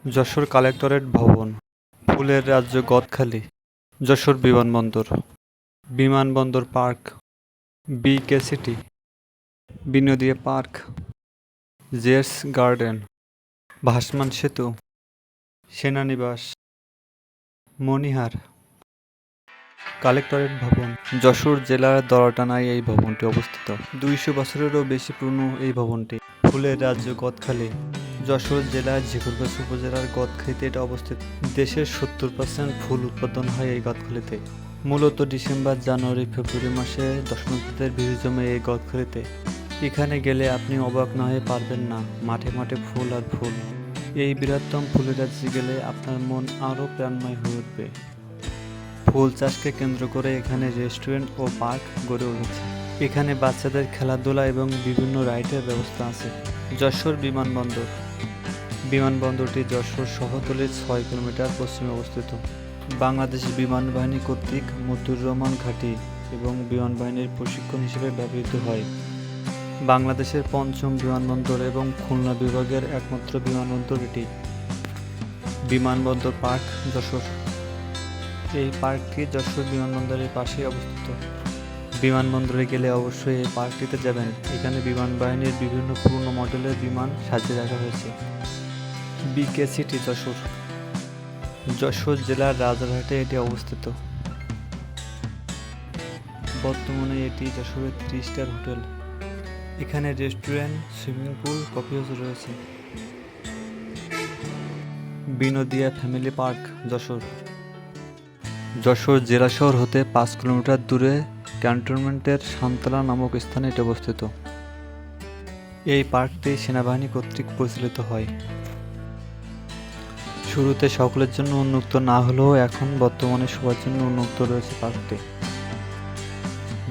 Jessore collectorate ভবন, ফুলের রাজ্য গদখালি, যশোর বিমানবন্দর, বিমানবন্দর পার্ক, বিকে সিটি, বিনোদিয়া পার্ক, জেটস গার্ডেন, ভাসমান সেতু, সেনানিবাস, মণিহার। কালেক্টরেট ভবন যশোর জেলার দরাটানায় এই ভবনটি অবস্থিত। 200 বছরেরও বেশি পুরনো এই ভবনটি। ফুলের রাজ্য গদখালি যশোর জেলার ঝিকরগাছ উপজেলার গদখালিতে এটা অবস্থিত। দেশের 70% ফুল উৎপাদন হয় এই গদখালিতে। মূলত ডিসেম্বর, জানুয়ারি, ফেব্রুয়ারি মাসে দর্শনার্থীদের ভিড় জমে এই গদখালিতে। এখানে গেলে আপনি অবাক না হয়ে পারবেন না, মাঠে মাঠে ফুল আর ফুল। এই বৃহত্তম ফুলের রাজ্যে গেলে আপনার মন আরও প্রাণময় হয়ে উঠবে। ফুল চাষকে কেন্দ্র করে এখানে রেস্টুরেন্ট ও পার্ক গড়ে উঠেছে। এখানে বাচ্চাদের খেলাধুলা এবং বিভিন্ন রাইডের ব্যবস্থা আছে। যশোর বিমানবন্দর বিমানবন্দরটি যশোর শহরতলির 6 কিলোমিটার পশ্চিমে অবস্থিত। বাংলাদেশ বিমান বাহিনী কর্তৃক মতিউর রহমান ঘাঁটি এবং বিমান বাহিনীর প্রশিক্ষণ হিসেবে ব্যবহৃত হয়। বাংলাদেশের 5ম বিমানবন্দর এবং খুলনা বিভাগের একমাত্র বিমানবন্দর এটি। বিমানবন্দর পার্ক যশোর এই পার্কটি যশোর বিমানবন্দরের পাশেই অবস্থিত। বিমানবন্দরে গেলে অবশ্যই এই পার্কটিতে যাবেন। এখানে বিমান বাহিনীর বিভিন্ন পুরনো মডেলের বিমান সাজিয়ে রাখা হয়েছে। বিকে সিটি যশোর যশোর জেলার রাজারহাটে এটি অবস্থিত। বর্তমানে এটি যশোরের 3 স্টার হোটেল। এখানে restaurant, swimming pool, coffee house রয়েছে। বিনোদিয়া ফ্যামিলি পার্ক যশোর যশোর জেলা শহর হতে 5 কিলোমিটার দূরে ক্যান্টনমেন্টের সান্তালা নামক স্থানে এটি অবস্থিত। এই পার্কটি সেনাবাহিনী কর্তৃক পরিচালিত হয়। শুরুতে সকলের জন্য উন্মুক্ত না হলেও এখন বর্তমানে সবার জন্য উন্মুক্ত রয়েছে পার্কটি।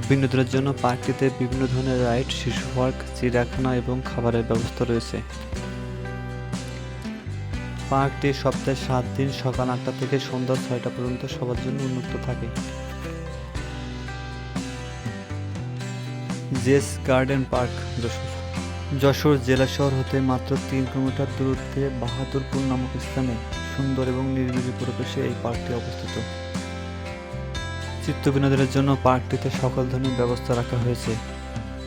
বিনোদনের জন্য পার্কটিতে বিভিন্ন ধরনের রাইড, শিশু পার্ক, চিড়িয়াখানা এবং খাবারের ব্যবস্থা রয়েছে। পার্কটি সপ্তাহে 7 দিন সকাল 8টা থেকে সন্ধ্যা 6টা পর্যন্ত সবার জন্য উন্মুক্ত থাকে। Jets garden park Jessore Jessore জেলা শহর হতে মাত্র 3 কিলোমিটার দূরত্বে বাহাদুরপুর নামক স্থানে সুন্দর এবং নিরিবিলি পরিবেশে এই পার্কটি অবস্থিত। চিত্ত বিনোদনের জন্য পার্কটিতে সকল ধরনের ব্যবস্থা রাখা হয়েছে।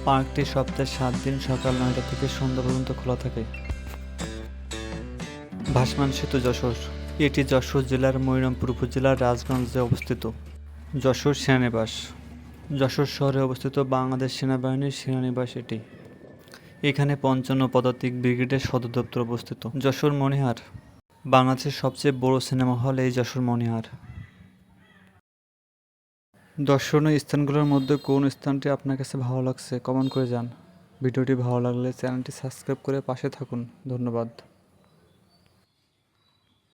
পার্কটি সপ্তাহে 7 দিন সকাল 9টা থেকে সন্ধ্যা পর্যন্ত খোলা থাকে। ভাসমান সেতু যশোর এটি যশোর জেলার মনিরামপুর উপজেলার রাজগঞ্জে অবস্থিত। যশোর সেনানিবাস যশোর শহরে অবস্থিত বাংলাদেশ সেনাবাহিনীর সেনানিবাস এটি। এখানে 55 পদাতিক ব্রিগেডের সদর দপ্তর অবস্থিত। যশোর মণিহার বাংলাদেশের সবচেয়ে বড় সিনেমা হল এই যশোর মণিহার। দর্শনীয় স্থানগুলোর মধ্যে কোন স্থানটি আপনার কাছে ভালো লাগছে কমেন্ট করে যান। ভিডিওটি ভালো লাগলে চ্যানেলটি সাবস্ক্রাইব করে পাশে থাকুন। ধন্যবাদ।